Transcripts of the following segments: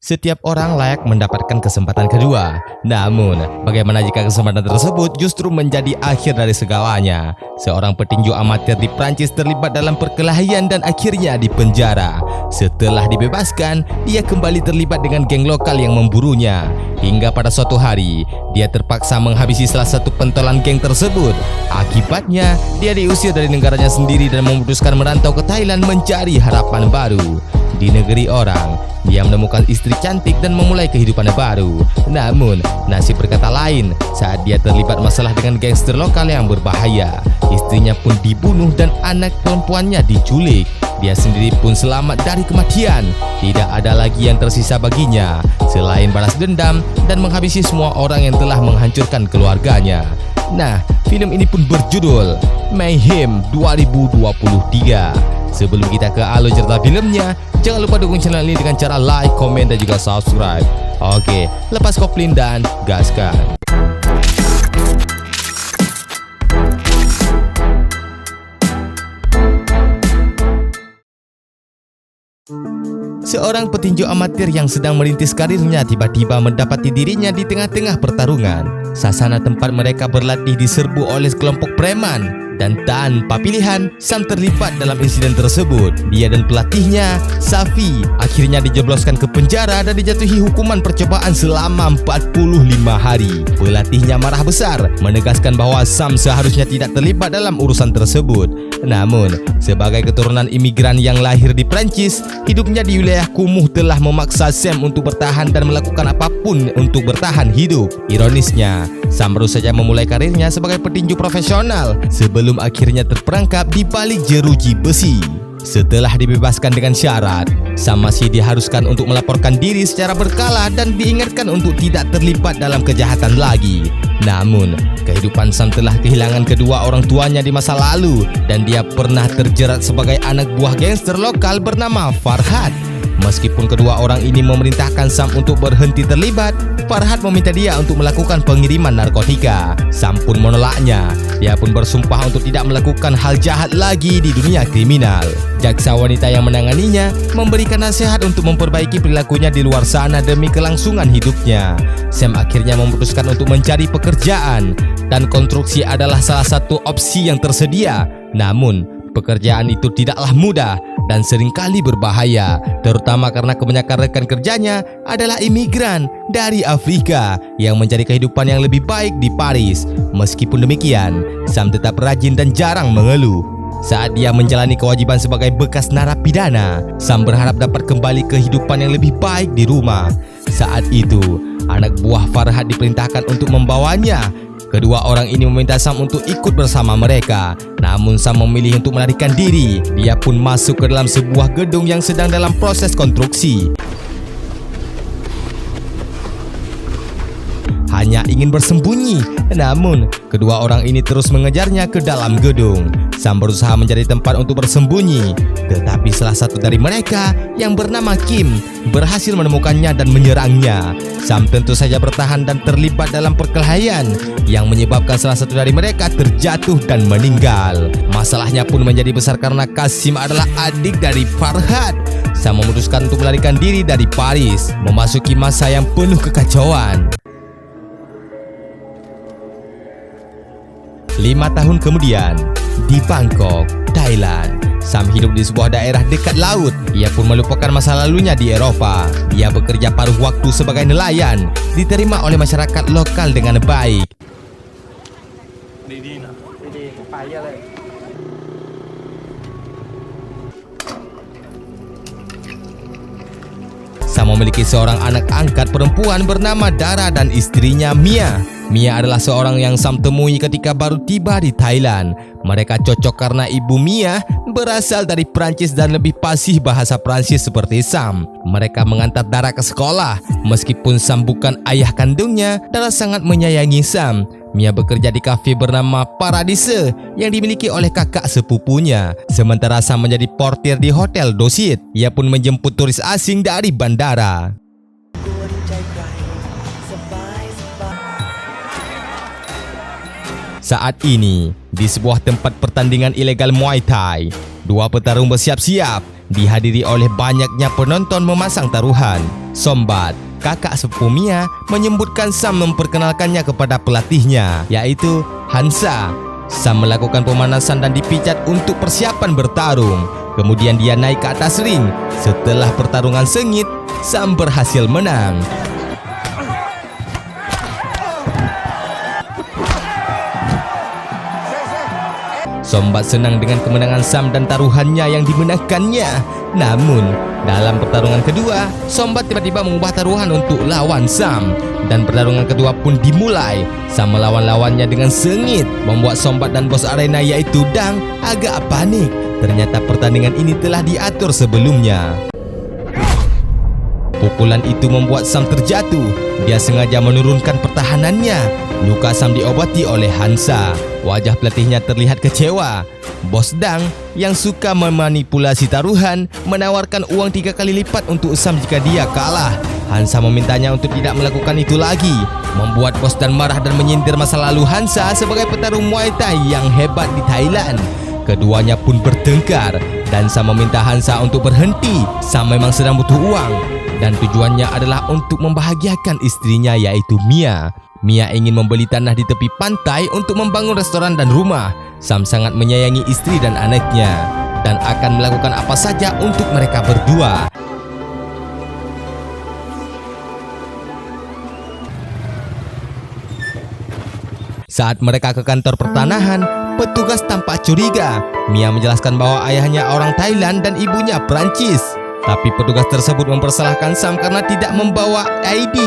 Setiap orang layak mendapatkan kesempatan kedua. Namun, bagaimana jika kesempatan tersebut justru menjadi akhir dari segalanya? Seorang petinju amatir di Prancis terlibat dalam perkelahian dan akhirnya dipenjara. Setelah dibebaskan, dia kembali terlibat dengan geng lokal yang memburunya. Hingga pada suatu hari, dia terpaksa menghabisi salah satu pentolan geng tersebut. Akibatnya, dia diusir dari negaranya sendiri dan memutuskan merantau ke Thailand mencari harapan baru. Di negeri orang, dia menemukan istri cantik dan memulai kehidupan baru. Namun, nasib berkata lain saat dia terlibat masalah dengan gangster lokal yang berbahaya. Istrinya pun dibunuh dan anak perempuannya diculik. Dia sendiri pun selamat dari kematian. Tidak ada lagi yang tersisa baginya selain balas dendam dan menghabisi semua orang yang telah menghancurkan keluarganya. Nah, film ini pun berjudul Mayhem 2023. Sebelum kita ke alur cerita filmnya, jangan lupa dukung channel ini dengan cara like, komen, dan juga subscribe. Oke, lepas kopling dan gaskan. Seorang petinju amatir yang sedang merintis karirnya tiba-tiba mendapati dirinya di tengah-tengah pertarungan. Sasana tempat mereka berlatih diserbu oleh kelompok preman. Dan tanpa pilihan, Sam terlibat dalam insiden tersebut. Dia dan pelatihnya, Safi, akhirnya dijebloskan ke penjara dan dijatuhi hukuman percobaan selama 45 hari. Pelatihnya marah besar, menegaskan bahwa Sam seharusnya tidak terlibat dalam urusan tersebut. Namun, sebagai keturunan imigran yang lahir di Prancis, hidupnya di wilayah kumuh telah memaksa Sam untuk bertahan dan melakukan apapun untuk bertahan hidup. Ironisnya, Sam baru saja memulai karirnya sebagai petinju profesional sebelum akhirnya terperangkap di balik jeruji besi. Setelah dibebaskan dengan syarat, Sam masih diharuskan untuk melaporkan diri secara berkala dan diingatkan untuk tidak terlibat dalam kejahatan lagi. Namun, kehidupan Sam telah kehilangan kedua orang tuanya di masa lalu dan dia pernah terjerat sebagai anak buah gangster lokal bernama Farhad. Meskipun kedua orang ini memerintahkan Sam untuk berhenti terlibat, Farhad meminta dia untuk melakukan pengiriman narkotika. Sam pun menolaknya. Dia pun bersumpah untuk tidak melakukan hal jahat lagi di dunia kriminal. Jaksa wanita yang menanganinya memberikan nasihat untuk memperbaiki perilakunya di luar sana demi kelangsungan hidupnya. Sam akhirnya memutuskan untuk mencari pekerjaan dan konstruksi adalah salah satu opsi yang tersedia. Namun, pekerjaan itu tidaklah mudah dan seringkali berbahaya, terutama karena kebanyakan rekan kerjanya adalah imigran dari Afrika yang mencari kehidupan yang lebih baik di Paris. Meskipun demikian, Sam tetap rajin dan jarang mengeluh. Saat dia menjalani kewajiban sebagai bekas narapidana, Sam berharap dapat kembali ke kehidupan yang lebih baik di rumah. Saat itu, anak buah Farhad diperintahkan untuk membawanya. Kedua orang ini meminta Sam untuk ikut bersama mereka. Namun Sam memilih untuk melarikan diri. Dia pun masuk ke dalam sebuah gedung yang sedang dalam proses konstruksi. Hanya ingin bersembunyi. Namun, kedua orang ini terus mengejarnya ke dalam gedung. Sam berusaha mencari tempat untuk bersembunyi. Tetapi salah satu dari mereka yang bernama Kim berhasil menemukannya dan menyerangnya. Sam tentu saja bertahan dan terlibat dalam perkelahian yang menyebabkan salah satu dari mereka terjatuh dan meninggal. Masalahnya pun menjadi besar karena Kasim adalah adik dari Farhad. Sam memutuskan untuk melarikan diri dari Paris, memasuki masa yang penuh kekacauan. 5 tahun kemudian, di Bangkok, Thailand, Sam hidup di sebuah daerah dekat laut. Ia pun melupakan masa lalunya di Eropa. Dia bekerja paruh waktu sebagai nelayan, diterima oleh masyarakat lokal dengan baik. Sam memiliki seorang anak angkat perempuan bernama Dara dan istrinya Mia. Mia adalah seorang yang Sam temui ketika baru tiba di Thailand. Mereka cocok karena ibu Mia berasal dari Prancis dan lebih fasih bahasa Prancis seperti Sam. Mereka mengantar Dara ke sekolah. Meskipun Sam bukan ayah kandungnya, Dara sangat menyayangi Sam. Mia bekerja di kafe bernama Paradise yang dimiliki oleh kakak sepupunya. Sementara Sam menjadi portir di Hotel Dosit. Ia pun menjemput turis asing dari bandara. Saat ini, di sebuah tempat pertandingan ilegal Muay Thai, dua petarung bersiap-siap. dihadiri oleh banyaknya penonton memasang taruhan. Sombat, kakak sepupu Mia, menyebutkan Sam memperkenalkannya kepada pelatihnya, yaitu Hansa. Sam melakukan pemanasan dan dipijat untuk persiapan bertarung. Kemudian dia naik ke atas ring. Setelah pertarungan sengit, Sam berhasil menang. Sombat senang dengan kemenangan Sam dan taruhannya yang dimenangkannya. Namun, dalam pertarungan kedua, Sombat tiba-tiba mengubah taruhan untuk lawan Sam. Dan pertarungan kedua pun dimulai. Sam melawan lawannya dengan sengit, membuat Sombat dan bos arena yaitu Dang agak panik. Ternyata pertandingan ini telah diatur sebelumnya. Pukulan itu membuat Sam terjatuh. Dia sengaja menurunkan pertahanannya. Luka Sam diobati oleh Hansa. Wajah pelatihnya terlihat kecewa. Bos Dang yang suka memanipulasi taruhan menawarkan uang 3 kali lipat untuk Sam jika dia kalah. Hansa memintanya untuk tidak melakukan itu lagi, membuat bos Dan marah dan menyindir masa lalu Hansa sebagai petarung Muay Thai yang hebat di Thailand. Keduanya pun bertengkar dan Sam meminta Hansa untuk berhenti. Sam memang sedang butuh uang dan tujuannya adalah untuk membahagiakan istrinya yaitu Mia. Mia ingin membeli tanah di tepi pantai untuk membangun restoran dan rumah. Sam sangat menyayangi istri dan anaknya dan akan melakukan apa saja untuk mereka berdua. Saat mereka ke kantor pertanahan, petugas tampak curiga. Mia menjelaskan bahwa ayahnya orang Thailand dan ibunya Prancis. Tapi petugas tersebut mempersalahkan Sam karena tidak membawa ID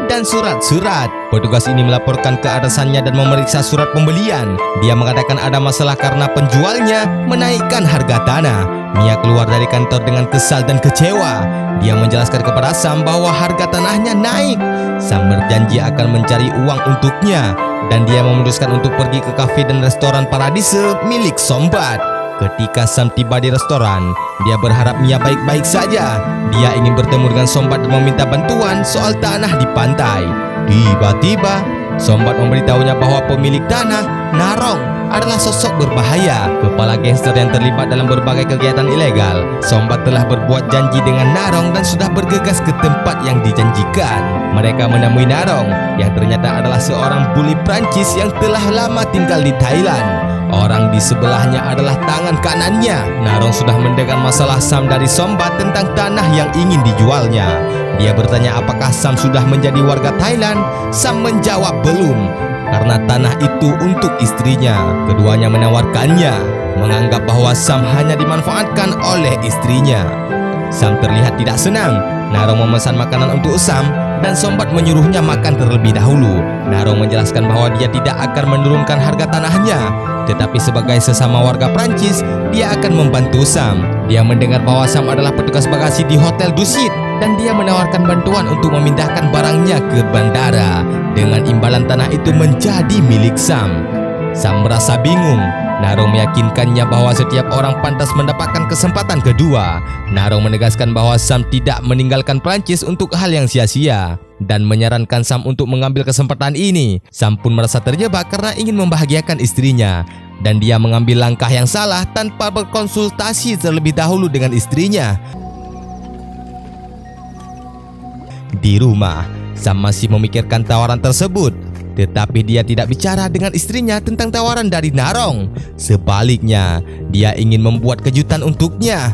dan surat-surat. Petugas ini melaporkan ke atasannya dan memeriksa surat pembelian. Dia mengatakan ada masalah karena penjualnya menaikkan harga tanah. Mia keluar dari kantor dengan kesal dan kecewa. Dia menjelaskan kepada Sam bahwa harga tanahnya naik. Sam berjanji akan mencari uang untuknya dan dia memutuskan untuk pergi ke kafe dan restoran Paradise milik Sombat. Ketika Sam tiba di restoran, dia berharap Mia baik-baik saja. Dia ingin bertemu dengan Sombat dan meminta bantuan soal tanah di pantai. Tiba-tiba, Sombat memberitahunya bahwa pemilik tanah, Narong, adalah sosok berbahaya, kepala gangster yang terlibat dalam berbagai kegiatan ilegal. Sombat telah berbuat janji dengan Narong dan sudah bergegas ke tempat yang dijanjikan. Mereka menemui Narong, yang ternyata adalah seorang buli Prancis yang telah lama tinggal di Thailand. Orang di sebelahnya adalah tangan kanannya. Narong sudah mendengar masalah Sam dari Sombat tentang tanah yang ingin dijualnya. Dia bertanya apakah Sam sudah menjadi warga Thailand. Sam menjawab belum, karena tanah itu untuk istrinya. Keduanya menawarkannya, menganggap bahwa Sam hanya dimanfaatkan oleh istrinya. Sam terlihat tidak senang. Narong memesan makanan untuk Sam dan Sombat menyuruhnya makan terlebih dahulu. Narong menjelaskan bahwa dia tidak akan menurunkan harga tanahnya, tetapi sebagai sesama warga Prancis, dia akan membantu Sam. Dia mendengar bahwa Sam adalah petugas bagasi di Hotel Dusit dan dia menawarkan bantuan untuk memindahkan barangnya ke bandara dengan imbalan tanah itu menjadi milik Sam. Sam merasa bingung. Narong meyakinkannya bahwa setiap orang pantas mendapatkan kesempatan kedua. Narong menegaskan bahwa Sam tidak meninggalkan Prancis untuk hal yang sia-sia dan menyarankan Sam untuk mengambil kesempatan ini. Sam pun merasa terjebak karena ingin membahagiakan istrinya dan dia mengambil langkah yang salah tanpa berkonsultasi terlebih dahulu dengan istrinya. Di rumah, Sam masih memikirkan tawaran tersebut. Tetapi dia tidak bicara dengan istrinya tentang tawaran dari Narong. Sebaliknya, dia ingin membuat kejutan untuknya.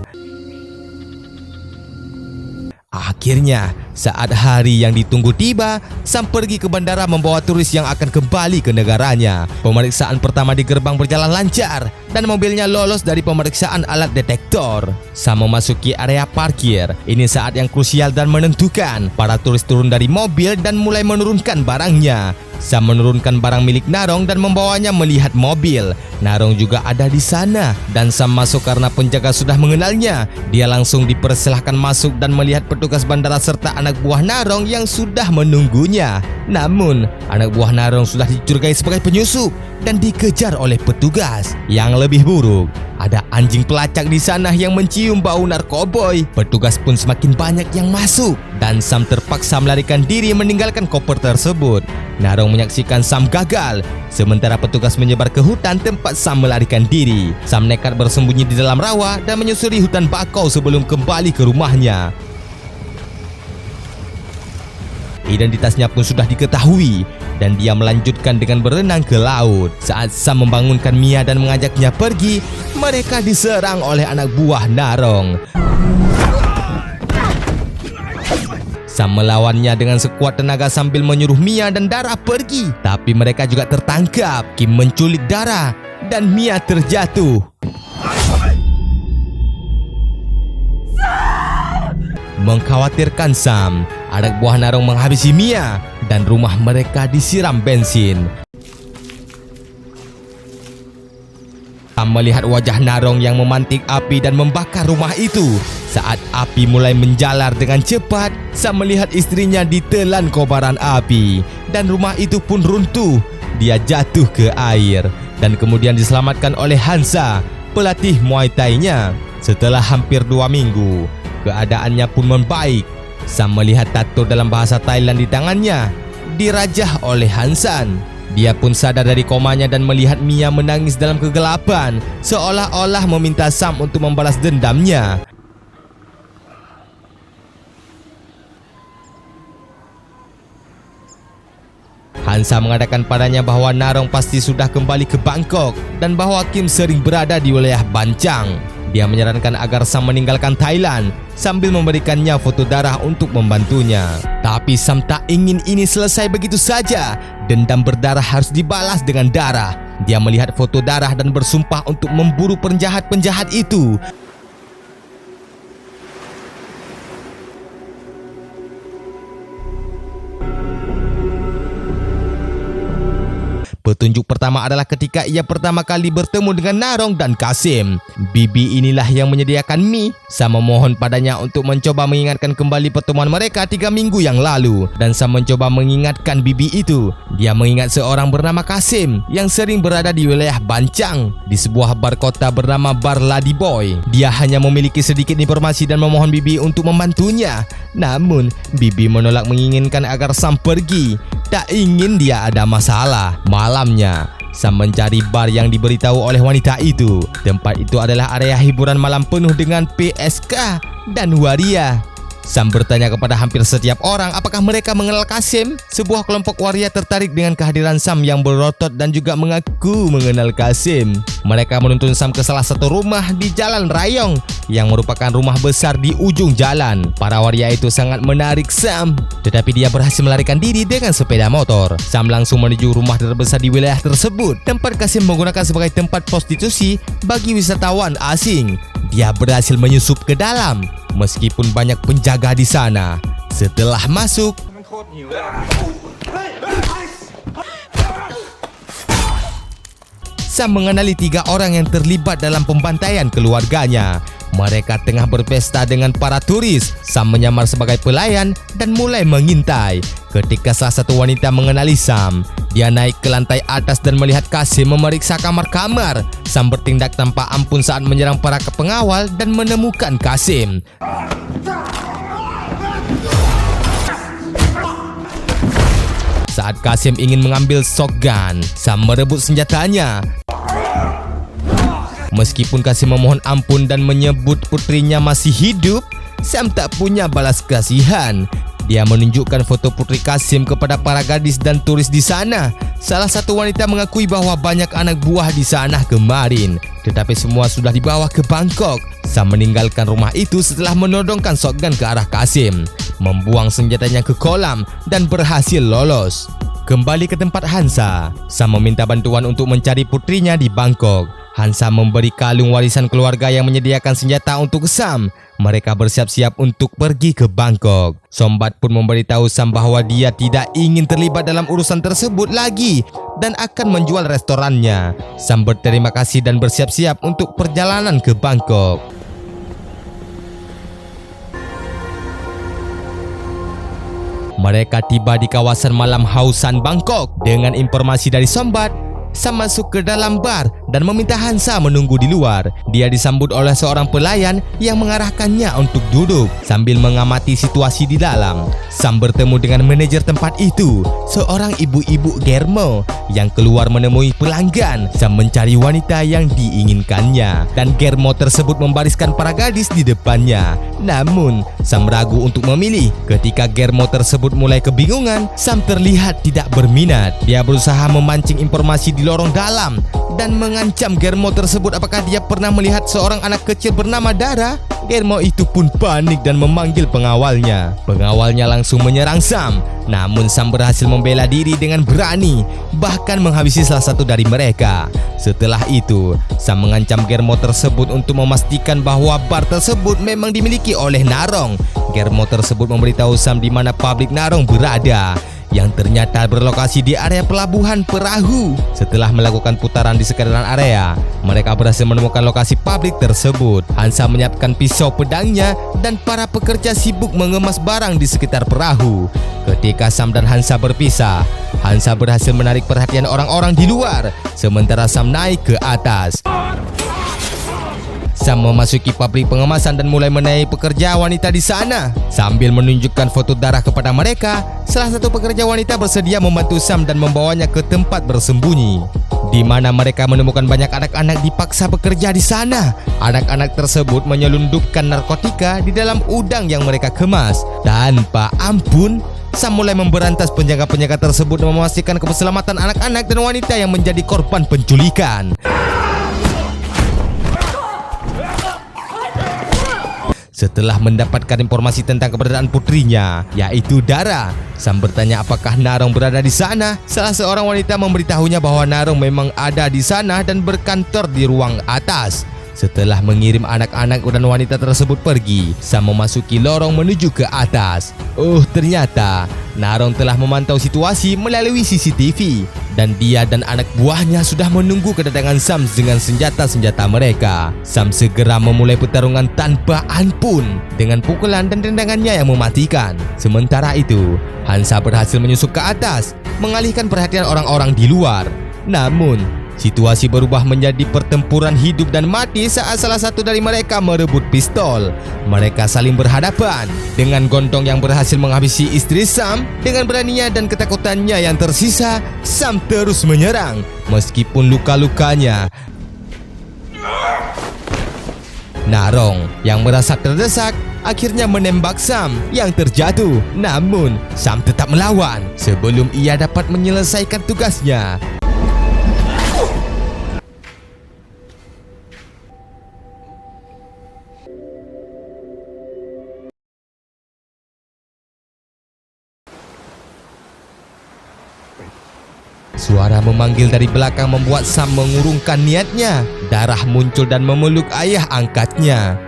Akhirnya, saat hari yang ditunggu tiba, Sam pergi ke bandara membawa turis yang akan kembali ke negaranya. Pemeriksaan pertama di gerbang berjalan lancar dan mobilnya lolos dari pemeriksaan alat detektor. Sam memasuki area parkir. Ini saat yang krusial dan menentukan. Para turis turun dari mobil dan mulai menurunkan barangnya. Sam menurunkan barang milik Narong dan membawanya melihat mobil. Narong juga ada di sana dan Sam masuk karena penjaga sudah mengenalnya. Dia langsung dipersilahkan masuk dan melihat petugas bandara serta anak buah Narong yang sudah menunggunya. Namun, anak buah Narong sudah dicurigai sebagai penyusup dan dikejar oleh petugas. Yang lebih buruk, ada anjing pelacak di sana yang mencium bau narkoboy. Petugas pun semakin banyak yang masuk dan Sam terpaksa melarikan diri meninggalkan koper tersebut. Narong menyaksikan Sam gagal, sementara petugas menyebar ke hutan tempat Sam melarikan diri. Sam nekat bersembunyi di dalam rawa dan menyusuri hutan bakau sebelum kembali ke rumahnya. Identitasnya pun sudah diketahui dan dia melanjutkan dengan berenang ke laut. Saat Sam membangunkan Mia dan mengajaknya pergi, mereka diserang oleh anak buah Narong. Sam melawannya dengan sekuat tenaga sambil menyuruh Mia dan Dara pergi. Tapi mereka juga tertangkap. Kim menculik Dara dan Mia terjatuh. Mengkhawatirkan Sam, anak buah Narong menghabisi Mia dan rumah mereka disiram bensin. Sam melihat wajah Narong yang memantik api dan membakar rumah itu. Saat api mulai menjalar dengan cepat, Sam melihat istrinya ditelan kobaran api dan rumah itu pun runtuh. Dia jatuh ke air dan kemudian diselamatkan oleh Hansa, pelatih Muay Thai-nya. Setelah hampir 2 minggu, keadaannya pun membaik. Sam melihat tato dalam bahasa Thailand di tangannya dirajah oleh Hansan. Dia pun sadar dari komanya dan melihat Mia menangis dalam kegelapan, seolah-olah meminta Sam untuk membalas dendamnya. Hansa mengatakan padanya bahwa Narong pasti sudah kembali ke Bangkok dan bahwa Kim sering berada di wilayah Bancang. Dia menyarankan agar Sam meninggalkan Thailand sambil memberikannya foto darah untuk membantunya. Tapi Sam tak ingin ini selesai begitu saja. Dendam berdarah harus dibalas dengan darah. Dia melihat foto darah dan bersumpah untuk memburu penjahat-penjahat itu. Petunjuk pertama adalah ketika ia pertama kali bertemu dengan Narong dan Kasim. Bibi inilah yang menyediakan mie. Sam memohon padanya untuk mencoba mengingatkan kembali pertemuan mereka 3 minggu yang lalu. Dan Sam mencoba mengingatkan bibi itu. Dia mengingat seorang bernama Kasim yang sering berada di wilayah Bancang di sebuah bar kota bernama Bar Ladyboy. Dia hanya memiliki sedikit informasi dan memohon bibi untuk membantunya. Namun, bibi menolak, menginginkan agar Sam pergi. Tak ingin dia ada masalah. Malamnya, Sam mencari bar yang diberitahu oleh wanita itu. Tempat itu adalah area hiburan malam penuh dengan PSK dan waria. Sam bertanya kepada hampir setiap orang apakah mereka mengenal Kasim. Sebuah kelompok waria tertarik dengan kehadiran Sam yang berotot dan juga mengaku mengenal Kasim. Mereka menuntun Sam ke salah satu rumah di Jalan Rayong yang merupakan rumah besar di ujung jalan. Para waria itu sangat menarik Sam, tetapi dia berhasil melarikan diri dengan sepeda motor. Sam langsung menuju rumah terbesar di wilayah tersebut. Tempat Kasim menggunakan sebagai tempat prostitusi bagi wisatawan asing. Dia berhasil menyusup ke dalam, meskipun banyak penjaga di sana. Setelah masuk, Sam mengenali 3 orang yang terlibat dalam pembantaian keluarganya. Mereka tengah berpesta dengan para turis. Sam menyamar sebagai pelayan dan mulai mengintai. Ketika salah satu wanita mengenali Sam, dia naik ke lantai atas dan melihat Kasim memeriksa kamar-kamar. Sam bertindak tanpa ampun saat menyerang para pengawal dan menemukan Kasim. Saat Kasim ingin mengambil shotgun, Sam merebut senjatanya. Meskipun Kasim memohon ampun dan menyebut putrinya masih hidup, Sam tak punya balas kasihan. Dia menunjukkan foto putri Kasim kepada para gadis dan turis di sana. Salah satu wanita mengakui bahwa banyak anak buah di sana kemarin, tetapi semua sudah dibawa ke Bangkok. Sam meninggalkan rumah itu setelah menodongkan shotgun ke arah Kasim, membuang senjatanya ke kolam dan berhasil lolos. Kembali ke tempat Hansa, Sam meminta bantuan untuk mencari putrinya di Bangkok. Hansa memberi kalung warisan keluarga yang menyediakan senjata untuk Sam. Mereka bersiap-siap untuk pergi ke Bangkok. Sombat pun memberitahu Sam bahwa dia tidak ingin terlibat dalam urusan tersebut lagi dan akan menjual restorannya. Sam berterima kasih dan bersiap-siap untuk perjalanan ke Bangkok. Mereka tiba di kawasan Malam Hausan Bangkok. Dengan informasi dari Sombat, Sam masuk ke dalam bar dan meminta Hansa menunggu di luar. Dia disambut oleh seorang pelayan yang mengarahkannya untuk duduk. Sambil mengamati situasi di dalam, Sam bertemu dengan manajer tempat itu, seorang ibu-ibu germo yang keluar menemui pelanggan. Sam mencari wanita yang diinginkannya dan germo tersebut membariskan para gadis di depannya. Namun, Sam ragu untuk memilih. Ketika germo tersebut mulai kebingungan, Sam terlihat tidak berminat. Dia berusaha memancing informasi di lorong dalam dan mengancam germo tersebut apakah dia pernah melihat seorang anak kecil bernama Dara. Germo itu pun panik dan memanggil pengawalnya. Pengawalnya langsung menyerang Sam. Namun Sam berhasil membela diri dengan berani, bahkan menghabisi salah satu dari mereka. Setelah itu, Sam mengancam germo tersebut untuk memastikan bahwa bar tersebut memang dimiliki oleh Narong. Germo tersebut memberitahu Sam di mana pabrik Narong berada, yang ternyata berlokasi di area pelabuhan perahu. Setelah melakukan putaran di sekitaran area, mereka berhasil menemukan lokasi pabrik tersebut. Hansa menyiapkan pisau pedangnya dan para pekerja sibuk mengemas barang di sekitar perahu. Ketika Sam dan Hansa berpisah, Hansa berhasil menarik perhatian orang-orang di luar, sementara Sam naik ke atas. Sam memasuki pabrik pengemasan dan mulai menaiki pekerja wanita di sana. Sambil menunjukkan foto darah kepada mereka, salah satu pekerja wanita bersedia membantu Sam dan membawanya ke tempat bersembunyi, di mana mereka menemukan banyak anak-anak dipaksa bekerja di sana. Anak-anak tersebut menyelundupkan narkotika di dalam udang yang mereka kemas. Tanpa ampun, Sam mulai memberantas penjaga-penjaga tersebut dan memastikan keselamatan anak-anak dan wanita yang menjadi korban penculikan. Setelah mendapatkan informasi tentang keberadaan putrinya, yaitu Dara, Sam bertanya apakah Narong berada di sana. Salah seorang wanita memberitahunya bahwa Narong memang ada di sana dan berkantor di ruang atas. Setelah mengirim anak-anak dan wanita tersebut pergi, Sam memasuki lorong menuju ke atas. Ternyata Narong telah memantau situasi melalui CCTV dan dia dan anak buahnya sudah menunggu kedatangan Sam dengan senjata-senjata mereka. Sam segera memulai pertarungan tanpa ampun dengan pukulan dan tendangannya yang mematikan. Sementara itu, Hansa berhasil menyusup ke atas, mengalihkan perhatian orang-orang di luar. Namun, situasi berubah menjadi pertempuran hidup dan mati saat salah satu dari mereka merebut pistol. Mereka saling berhadapan. Dengan Gondong yang berhasil menghabisi istri Sam, dengan beraninya dan ketakutannya yang tersisa, Sam terus menyerang. Meskipun luka-lukanya, Narong yang merasa terdesak akhirnya menembak Sam yang terjatuh. Namun, Sam tetap melawan sebelum ia dapat menyelesaikan tugasnya. Suara memanggil dari belakang membuat Sam mengurungkan niatnya. Darah muncul dan memeluk ayah angkatnya,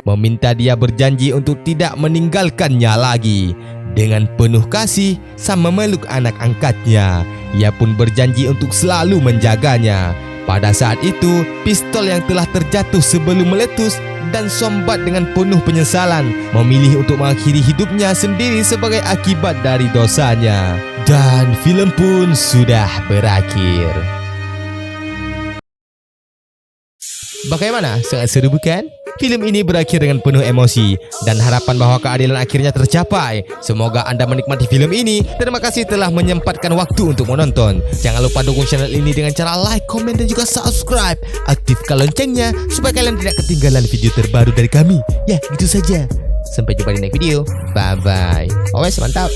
meminta dia berjanji untuk tidak meninggalkannya lagi. Dengan penuh kasih, Sam memeluk anak angkatnya. Ia pun berjanji untuk selalu menjaganya. Pada saat itu, pistol yang telah terjatuh sebelum meletus dan Sombat dengan penuh penyesalan memilih untuk mengakhiri hidupnya sendiri sebagai akibat dari dosanya. Dan film pun sudah berakhir. Bagaimana? Sangat seru bukan? Film ini berakhir dengan penuh emosi dan harapan bahwa keadilan akhirnya tercapai. Semoga Anda menikmati film ini. Terima kasih telah menyempatkan waktu untuk menonton. Jangan lupa dukung channel ini dengan cara like, komen, dan juga subscribe. Aktifkan loncengnya supaya kalian tidak ketinggalan video terbaru dari kami. Ya, gitu saja. Sampai jumpa di next video. Bye-bye. Always mantap.